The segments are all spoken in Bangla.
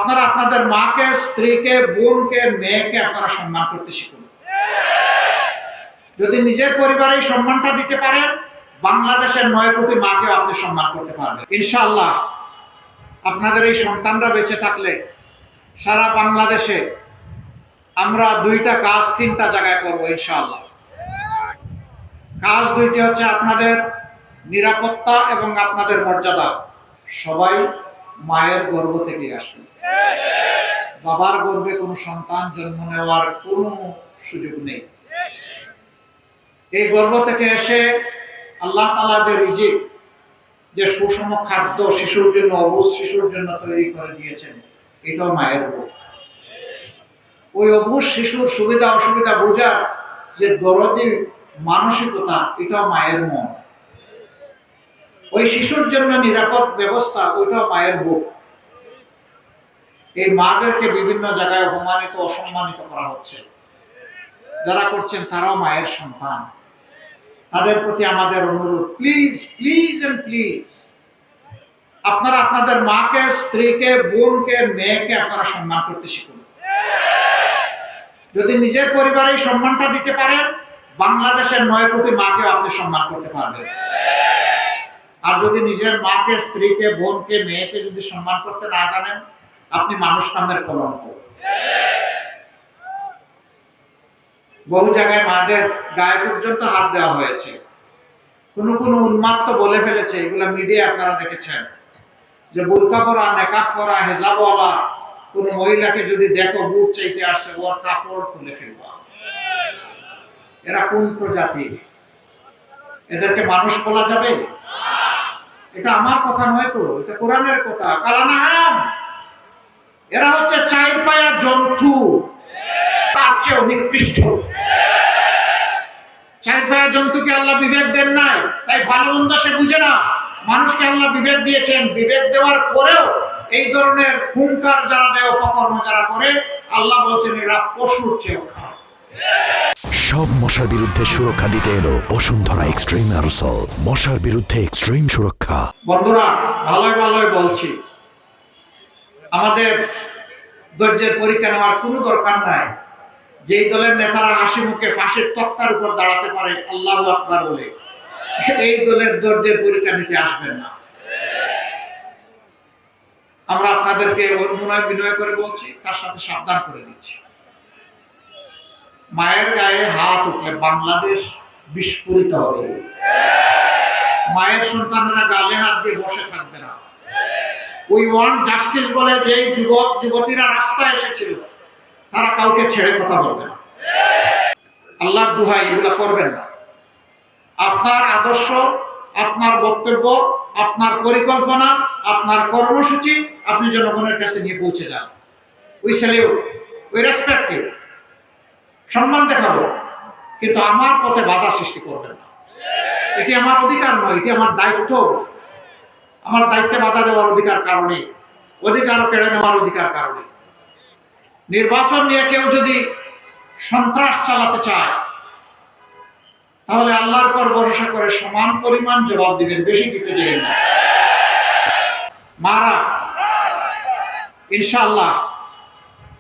আপনারা আপনাদের মাকে, স্ত্রীকে, বোনকে, মেয়েকে আপনারা সম্মান করতে শিখুন। যদি নিজের পরিবারেই সম্মানটা দিতে পারেন, বাংলাদেশের 9 কোটি মাকেও আপনি সম্মান করতে পারবেন ইনশাআল্লাহ। আপনাদের এই সন্তানরা বেঁচে থাকলে সারা বাংলাদেশে আমরা 2টা কাজ 3টা জায়গায় করব ইনশাআল্লাহ। কাজ 2টি হচ্ছে আপনাদের নিরাপত্তা এবং আপনাদের মর্যাদা। সবাই মায়ের গর্ভ থেকে আসবে। বাবার গর্ভে কোনো সন্তান জন্ম নেওয়ার কোনো সুযোগ নেই। এই গর্ভ থেকে এসে আল্লাহ তাআলা যে রিজিক, যে সুষম খাদ্য শিশুর জন্য, অবুঝ শিশুর জন্য তৈরি করে দিয়েছেন, এটাও মায়ের ভোগ। ওই অবুঝ শিশুর সুবিধা অসুবিধা বোঝার যে দরদি মানসিকতা, এটাও মায়ের মন। ওই শিশুর জন্য নিরাপদ ব্যবস্থা, ওইটাও মায়ের ভোগ। এই মাদেরকে বিভিন্ন জায়গায় অপমানিত, অসম্মানিত করা হচ্ছে। যারা করছেন তারাও মায়ের সন্তান। তাদের প্রতি আমাদের অনুরোধ, প্লিজ প্লিজ এন্ড প্লিজ, আপনারা আপনাদের মাকে, স্ত্রীকে, বোনকে, মেয়েকে আপনারা সম্মান করতে শিখুন। যদি নিজের পরিবারেই সম্মানটা দিতে পারেন, বাংলাদেশের 9 কোটি মাকেও আপনি সম্মান করতে পারবেন। আর যদি নিজের মাকে, স্ত্রীকে, বোনকে, মেয়েকে যদি সম্মান করতে না জানেন, আপনি মানুষ নামের কলঙ্ক। বহু জায়গায় মাদের গায়ে পর্যন্ত হাত দেওয়া হয়েছে। কোন উন্মাত্ত বলে ফেলেছে, এগুলা মিডিয়া আপনারা দেখেছেন, যে বোরকা পরা, নেকাব পরা, হেজাবওয়ালা কোন মহিলাকে যদি দেখো বুট চাইতে আসে, ওর কাপড় খুলে ফেলবা। এরা কোন প্রজাতি? এদেরকে মানুষ বলা যাবে? এটা আমার কথা নয় তো, এটা কোরআনের কথা। কালানাম, এরা হচ্ছে 4 পায়া জন্তু, তার চেয়ে নিকৃষ্ট। 4 পায়া জন্তুকে আল্লাহ বিবেক দেন নাই, তাই ভালো মন্দ সে বুঝে না। মানুষকে আল্লাহ বিবেক দিয়েছেন, বিবেক দেওয়ার পরেও এই ধরনের হুঙ্কার যারা দেয়, অপকর্ম যারা করে, আল্লাহ বলছেন এরা পশুর চেয়েও খারাপ। সব মশার বিরুদ্ধে সুরক্ষা দিতে এলো বসুন্ধরা এক্সট্রিম অ্যারোসল, মশার বিরুদ্ধে এক্সট্রিম সুরক্ষা। বন্ধুরা, ভালোই ভালোই বলছি, আমাদের ধৈর্যের পরীক্ষা নেওয়ার কোনো দরকার নাই। যেই দলের নেতারা হাসি মুখে ফাঁসির তক্তার উপর দাঁড়াতে পারে আল্লাহু আকবার বলে, এই দলের ধৈর্যের পরীক্ষা নিতে আসবেন না। আমরা আপনাদেরকে অনুনয় বিনয় করে বলছি, তার সাথে সাবধান করে দিচ্ছি। মায়ের গায়ে হাত উঠলে বাংলাদেশ বিস্ফোরিত হবে। মায়ের সন্তানেরা গালে হাত দিয়ে বসে থাকবে না। উই ওয়ান্ট জাস্টিস বলে যে যুবক যুবতীরা রাস্তায় এসেছিল, তারা কাউকে ছেড়ে কথা বলবে না। আল্লাহর দোহাই, এগুলা করবেন না। আপনার আদর্শ, আপনার বক্তব্য, আপনার পরিকল্পনা, আপনার কর্মসূচি আপনি জনগণের কাছে নিয়ে পৌঁছে যান। We salute, we respect you, সম্মান দেখাবো, কিন্তু আমার পথে বাধা সৃষ্টি করবেন না। এটি আমার অধিকার নয়, এটি আমার দায়িত্ব। আমার দায়িত্বে বাধা দেওয়ার অধিকার কারণে, অধিকার কেড়ে নেওয়ার অধিকার কারণে। নির্বাচন নিয়ে কেউ যদি সন্ত্রাস চালাতে চায়, তাহলে আল্লাহর উপর ভরসা করে সমান পরিমাণ জবাব দিবেন, বেশি দিতে দেবেন না। মারা, ইনশাআল্লাহ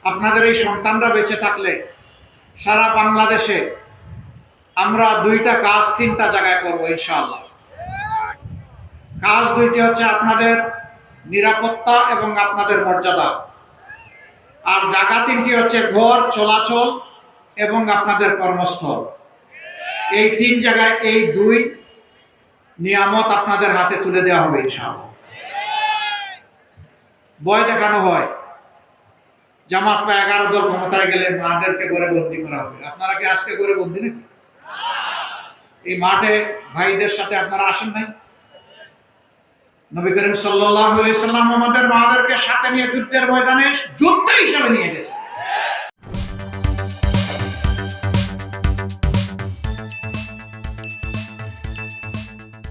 আপনাদের এই সন্তানরা বেঁচে থাকলে সারা বাংলাদেশে আমরা 2টা কাজ 3টা জায়গায় করব ইনশাআল্লাহ। কাজ 2টি হচ্ছে আপনাদের নিরাপত্তা এবং আপনাদের মর্যাদা। আর জায়গা 3টি হচ্ছে ঘর, চলাচল এবং আপনাদের কর্মস্থল। এই 3 জায়গায় এই 2 নিয়ামত আপনাদের হাতে তুলে দেওয়া হবে ইনশাআল্লাহ। ভয় দেখানো হয়, জামাত বা 11 দল ক্ষমতায় গেলে মাদেরকে ঘরে বন্দী করা হবে। আপনারা কি আজকে ঘরে বন্দী নাকি? এই মাঠে ভাইদের সাথে আপনারা আসেন নাই? নবী করিম সাল্লাল্লাহু আলাইহি সাল্লাম আমাদের মাদেরকে সাথে নিয়ে যুদ্ধের ময়দানে যোদ্ধা হিসেবে নিয়ে গেছেন।